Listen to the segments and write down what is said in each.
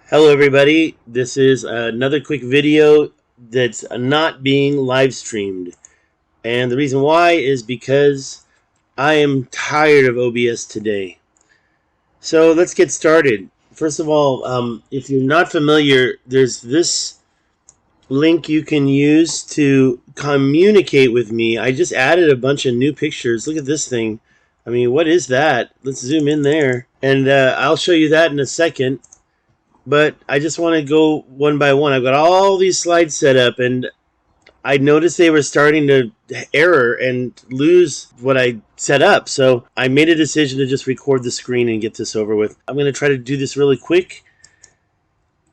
Hello everybody, this is another quick video that's not being live streamed, and the reason why is because I am tired of OBS today. So let's get started. First of all, if you're not familiar, there's this link you can use to communicate with me. I just added a bunch of new pictures. Look at this thing. I mean, what is that? Let's zoom in there, and I'll show you that in a second. But I just want to go one by one. I've got all these slides set up, and I noticed they were starting to error and lose what I set up. So I made a decision to just record the screen and get this over with. I'm going to try to do this really quick.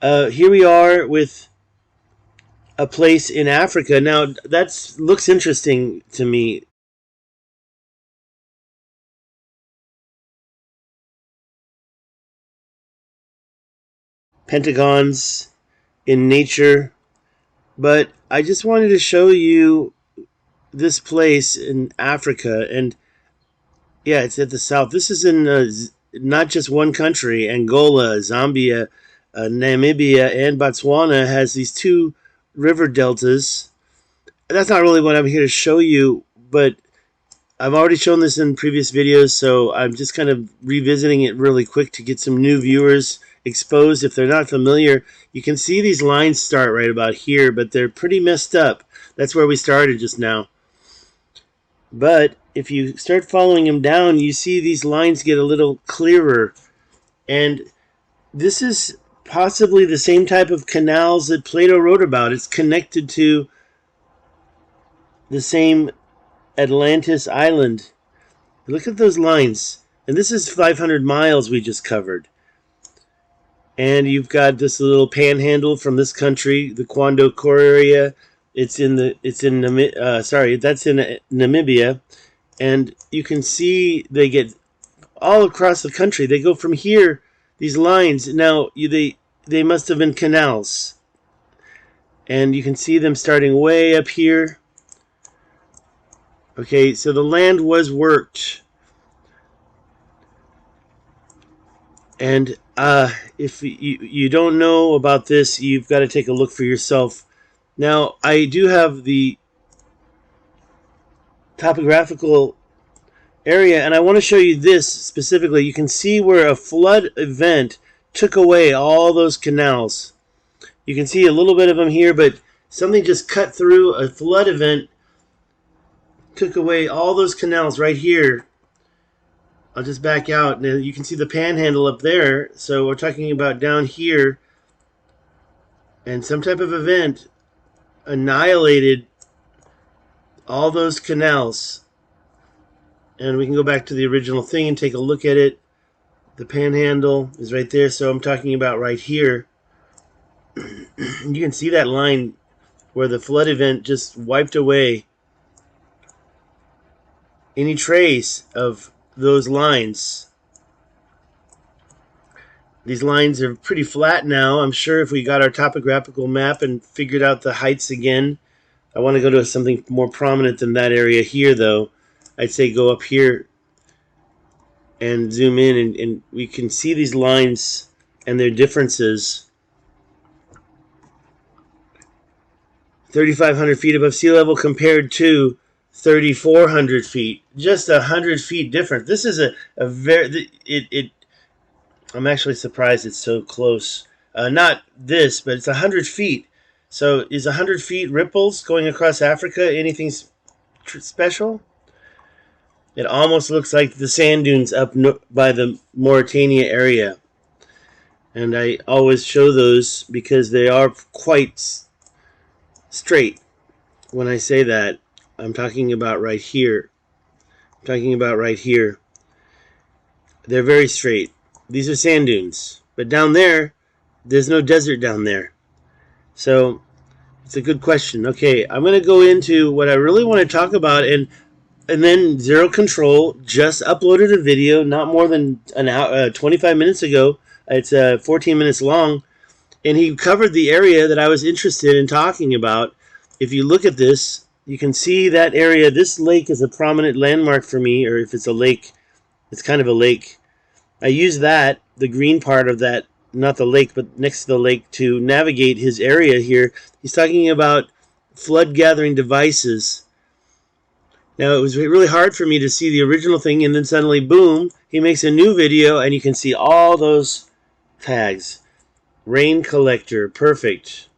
Here we are with a place in Africa. Now, that looks interesting to me. Pentagons in nature, but I just wanted to show you this place in Africa, and yeah, it's at the south. This is in not just one country. Angola, Zambia, Namibia, and Botswana has these two river deltas. That's not really what I'm here to show you, but I've already shown this in previous videos, so I'm just kind of revisiting it really quick to get some new viewers exposed. If they're not familiar, you can see these lines start right about here, but they're pretty messed up. That's where we started just now. But if you start following them down, you see these lines get a little clearer. And this is possibly the same type of canals that Plato wrote about. It's connected to the same Atlantis island. Look at those lines. And this is 500 miles we just covered. And you've got this little panhandle from this country, the Quarry area. That's in Namibia, and you can see they get all across the country. They go from here, these lines. Now they must have been canals, and you can see them starting way up here. Okay, so the land was worked. And if you don't know about this, you've got to take a look for yourself. Now, I do have the topographical area, and I want to show you this specifically. You can see where a flood event took away all those canals. You can see a little bit of them here, but something just cut through. A flood event took away all those canals right here. I'll just back out. Now you can see the panhandle up there. So we're talking about down here. And some type of event annihilated all those canals. And we can go back to the original thing and take a look at it. The panhandle is right there. So I'm talking about right here. You can see that line where the flood event just wiped away any trace of those lines. These lines are pretty flat now. I'm sure if we got our topographical map and figured out the heights again, I want to go to something more prominent than that area here, though. I'd say go up here and zoom in, and we can see these lines and their differences. 3,500 feet above sea level compared to 3,400 feet, just 100 feet different. This is a very I'm actually surprised it's so close. Not this, but it's 100 feet. So is 100 feet ripples going across Africa anything special? It almost looks like the sand dunes up by the Mauritania area, and I always show those because they are quite straight. When I say that, I'm talking about right here. I'm talking about right here. They're very straight. These are sand dunes. But down there, there's no desert down there. So, it's a good question. Okay, I'm going to go into what I really want to talk about. And then Zero Control just uploaded a video not more than an hour, 25 minutes ago. It's 14 minutes long. And he covered the area that I was interested in talking about. If you look at this, you can see that area. This lake is a prominent landmark for me, or if it's a lake, it's kind of a lake. I use that, the green part of that not the lake, but next to the lake to navigate his area here. He's talking about flood gathering devices. Now, it was really hard for me to see the original thing, and then suddenly, boom, he makes a new video, and you can see all those tags. Rain collector, perfect.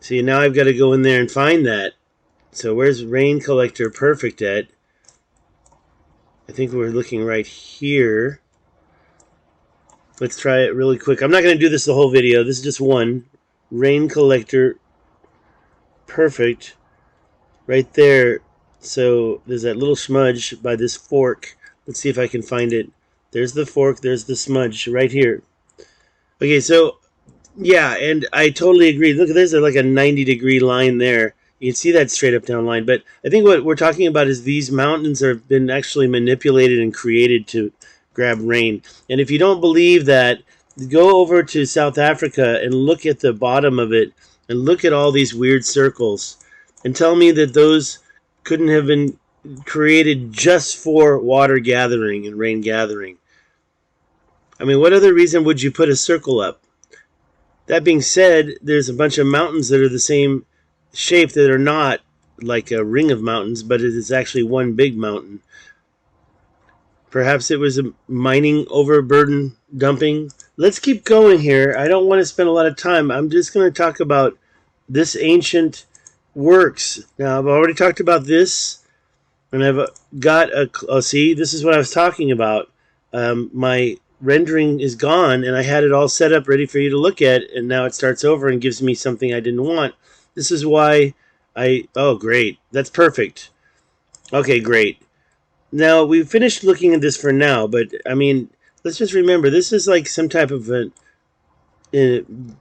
See, now I've got to go in there and find that. So where's rain collector perfect at? I think we're looking right here. Let's try it really quick. I'm not going to do this the whole video. This is just one. Rain collector perfect. Right there. So there's that little smudge by this fork. Let's see if I can find it. There's the fork. There's the smudge right here. Okay, so yeah, and I totally agree. Look, there's like a 90-degree line there. You can see that straight up down line. But I think what we're talking about is these mountains have been actually manipulated and created to grab rain. And if you don't believe that, go over to South Africa and look at the bottom of it and look at all these weird circles and tell me that those couldn't have been created just for water gathering and rain gathering. I mean, what other reason would you put a circle up? That being said, there's a bunch of mountains that are the same shape that are not like a ring of mountains, but it is actually one big mountain. Perhaps it was a mining overburden dumping. Let's keep going here. I don't want to spend a lot of time. I'm just going to talk about this ancient works. Now, I've already talked about this, and I've got a... Oh, see, this is what I was talking about. My rendering is gone, and I had it all set up ready for you to look at, and now it starts over and gives me something I didn't want. This is why oh, great. That's perfect. Okay, great. Now, we've finished looking at this for now, but, I mean, let's just remember, this is like some type of a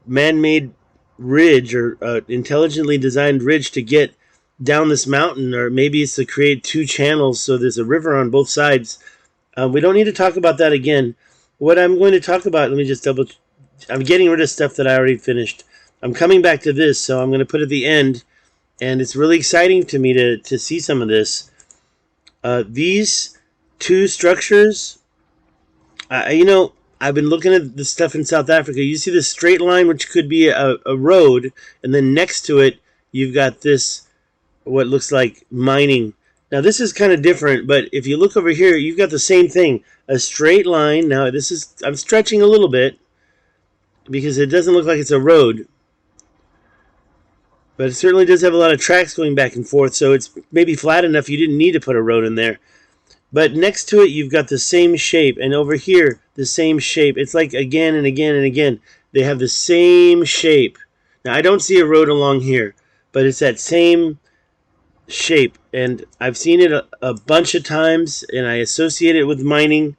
man-made ridge or intelligently designed ridge to get down this mountain, or maybe it's to create two channels so there's a river on both sides. We don't need to talk about that again. What I'm going to talk about, let me just I'm getting rid of stuff that I already finished. I'm coming back to this, so I'm going to put it at the end, and it's really exciting to me to see some of this. These two structures, you know, I've been looking at the stuff in South Africa. You see this straight line, which could be a road, and then next to it, you've got this, what looks like mining. Now, this is kind of different, but if you look over here, you've got the same thing, a straight line. Now, this is, I'm stretching a little bit because it doesn't look like it's a road, but it certainly does have a lot of tracks going back and forth, so it's maybe flat enough you didn't need to put a road in there. But next to it, you've got the same shape, and over here, the same shape. It's like again and again and again. They have the same shape. Now, I don't see a road along here, but it's that same shape, and I've seen it a bunch of times, and I associate it with mining.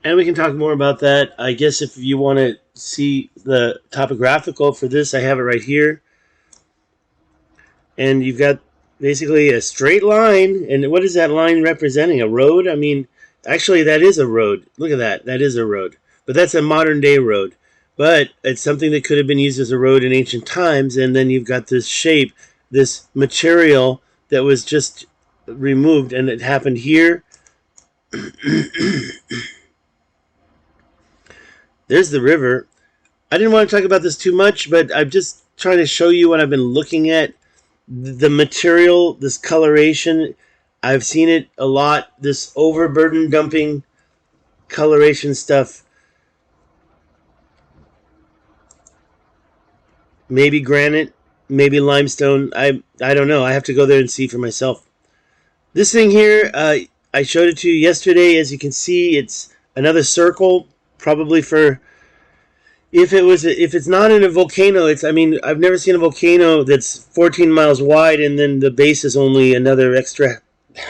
And we can talk more about that. I guess if you want to see the topographical for this, I have it right here. And you've got basically a straight line. And what is that line representing? A road? I mean, actually, that is a road. Look at that. That is a road. But that's a modern day road. But it's something that could have been used as a road in ancient times. And then you've got this shape, this material that was just removed. And it happened here. There's the river. I didn't want to talk about this too much, but I'm just trying to show you what I've been looking at. The material, this coloration, I've seen it a lot. This overburden dumping coloration stuff. Maybe granite, maybe limestone. I don't know. I have to go there and see for myself. This thing here, I showed it to you yesterday. As you can see, it's another circle. Probably for, if it's not in a volcano, I mean, I've never seen a volcano that's 14 miles wide and then the base is only another extra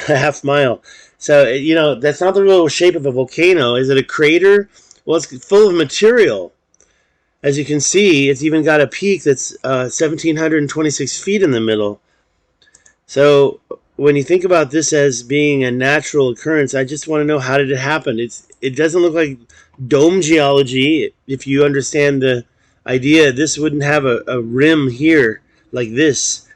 half mile. So, you know, that's not the real shape of a volcano. Is it a crater? Well, it's full of material. As you can see, it's even got a peak that's 1,726 feet in the middle. So when you think about this as being a natural occurrence, I just want to know, how did it happen? It doesn't look like dome geology. If you understand the idea, this wouldn't have a rim here like this.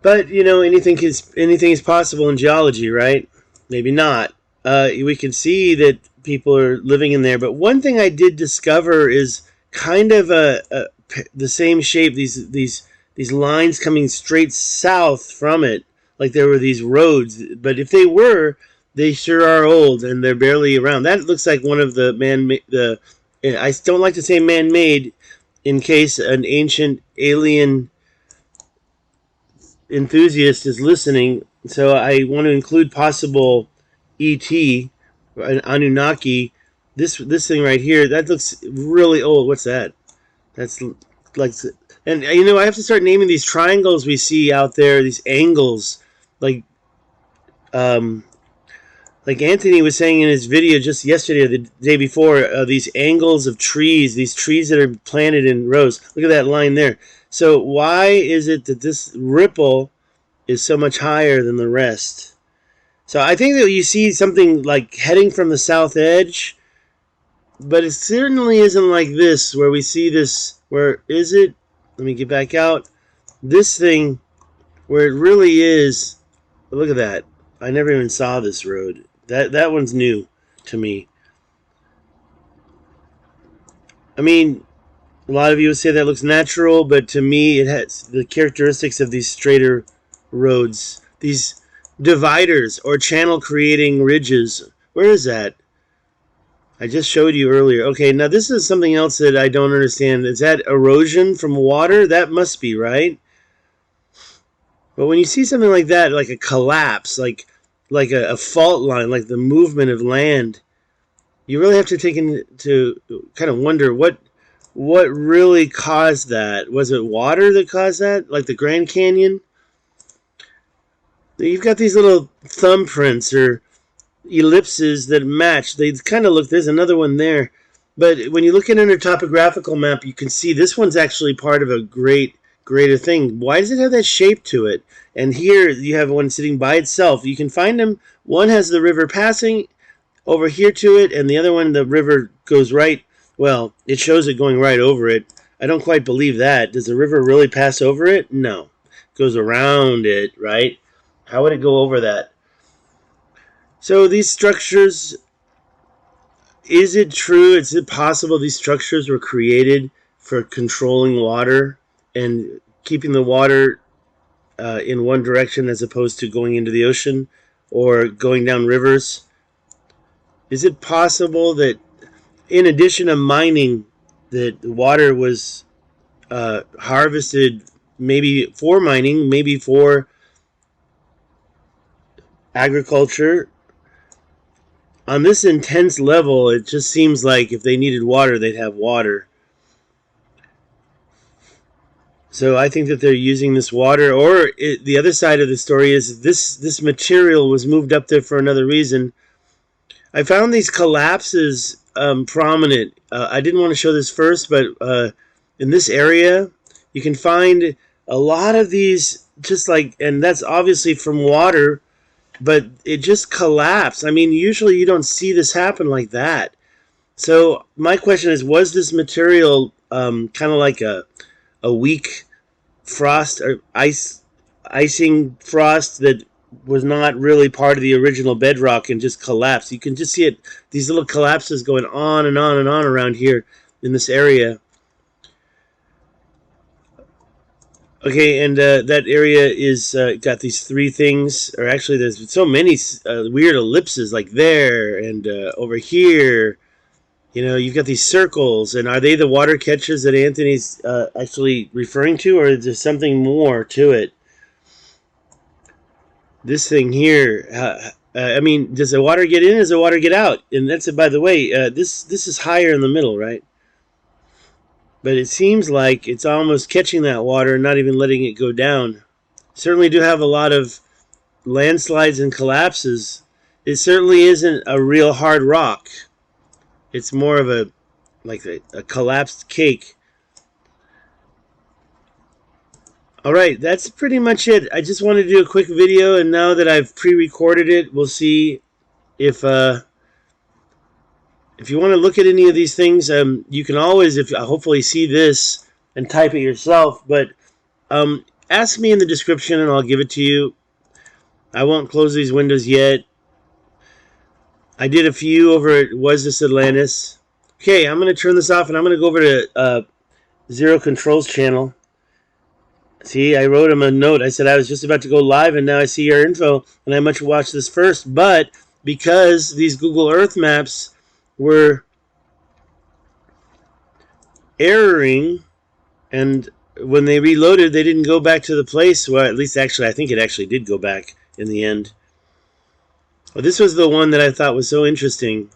But, you know, anything is possible in geology, right? Maybe not. We can see that people are living in there. But one thing I did discover is kind of the same shape. These lines coming straight south from it, like there were these roads. But if they were, they sure are old and they're barely around. That looks like one of the I don't like to say man-made, in case an ancient alien enthusiast is listening. So I want to include possible ET, an Anunnaki. This thing right here, that looks really old. What's that? That's like, and you know, I have to start naming these triangles we see out there, these angles, like Anthony was saying in his video just yesterday or the day before, these angles of trees, these trees that are planted in rows. Look at that line there. So why is it that this ripple is so much higher than the rest? So I think that you see something like heading from the south edge, but it certainly isn't like this, where we see this. Where is it? Let me get back out. This thing, where it really is. Look at that. I never even saw this road. That one's new to me. I mean, a lot of you would say that looks natural, but to me it has the characteristics of these straighter roads. These dividers or channel creating ridges. Where is that? I just showed you earlier. Okay, now this is something else that I don't understand. Is that erosion from water? That must be, right? But when you see something like that, like a collapse, like a fault line, like the movement of land, you really have to take into kind of wonder what really caused that. Was it water that caused that? Like the Grand Canyon? You've got these little thumbprints or ellipses that match. They kind of look, there's another one there. But when you look at a topographical map, you can see this one's actually part of a greater thing. Why does it have that shape to it? And here you have one sitting by itself. You can find them. One has the river passing over here to it, and the other one, the river goes right. Well, it shows it going right over it. I don't quite believe that. Does the river really pass over it? No. It goes around it, right? How would it go over that? So these structures, is it true? Is it possible these structures were created for controlling water and keeping the water in one direction as opposed to going into the ocean or going down rivers? Is it possible that in addition to mining, that the water was harvested maybe for mining, maybe for agriculture? On this intense level, it just seems like if they needed water, they'd have water. So I think that they're using this water, or the other side of the story is this material was moved up there for another reason. I found these collapses prominent. I didn't want to show this first, but in this area, you can find a lot of these, just like, and that's obviously from water, but it just collapsed. I mean, usually you don't see this happen like that. So my question is, was this material kind of like a weak frost or icing frost that was not really part of the original bedrock and just collapsed? You can just see it, these little collapses going on and on and on around here in this area. Okay, and that area is got these three things, or actually there's so many weird ellipses, like there and over here. You know, you've got these circles, and are they the water catchers that Anthony's actually referring to, or is there something more to it? This thing here, I mean, does the water get in, or does the water get out? And that's it, by the way, this is higher in the middle, right? But it seems like it's almost catching that water and not even letting it go down. Certainly do have a lot of landslides and collapses. It certainly isn't a real hard rock. It's more of a collapsed cake. Alright, that's pretty much it. I just wanted to do a quick video, and now that I've pre-recorded it, we'll see if you want to look at any of these things, you can always, hopefully see this and type it yourself, but ask me in the description and I'll give it to you. I won't close these windows yet. I did a few over at Was This Atlantis. Okay, I'm going to turn this off and I'm going to go over to Zero Control's channel. See, I wrote him a note. I said I was just about to go live and now I see your info and I much watch this first. But because these Google Earth maps were erroring, and when they reloaded, they didn't go back to the place. Well, at least actually, I think it actually did go back in the end. Well, this was the one that I thought was so interesting.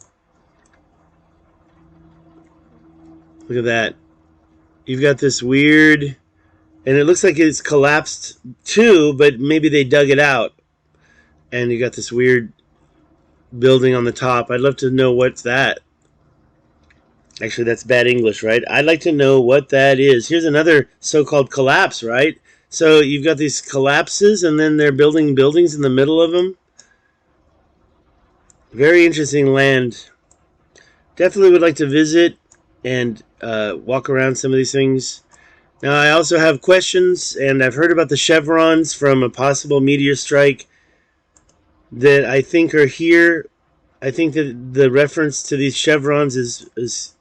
Look at that. You've got this weird, and it looks like it's collapsed too, but maybe they dug it out. And you got this weird building on the top. I'd love to know what's that. Actually, that's bad English, right? I'd like to know what that is. Here's another so-called collapse, right? So you've got these collapses, and then they're building buildings in the middle of them. Very interesting land. Definitely would like to visit and walk around some of these things. Now, I also have questions, and I've heard about the chevrons from a possible meteor strike that I think are here. I think that the reference to these chevrons is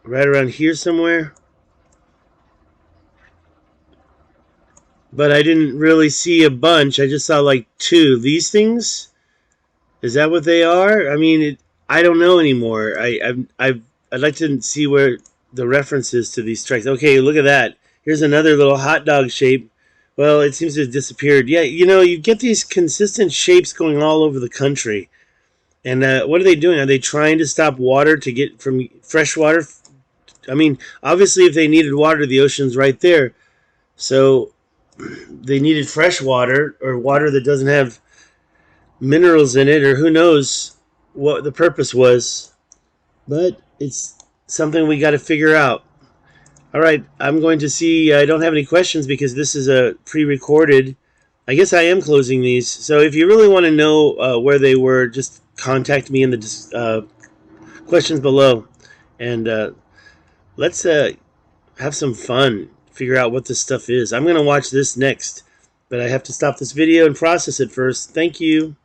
right around here somewhere. But I didn't really see a bunch. I just saw like two. These things? Is that what they are? I mean, I don't know anymore. I'd like to see where the reference is to these strikes. Okay, look at that. Here's another little hot dog shape. Well, it seems to have disappeared. Yeah, you know, you get these consistent shapes going all over the country. And what are they doing? Are they trying to stop water to get from fresh water? I mean, obviously, if they needed water, the ocean's right there. So they needed fresh water, or water that doesn't have minerals in it, or who knows what the purpose was. But it's something we got to figure out. All right, I'm going to see. I don't have any questions because this is a pre-recorded. I guess I am closing these. So if you really want to know where they were, just contact me in the questions below. And let's have some fun, figure out what this stuff is. I'm going to watch this next, but I have to stop this video and process it first. Thank you.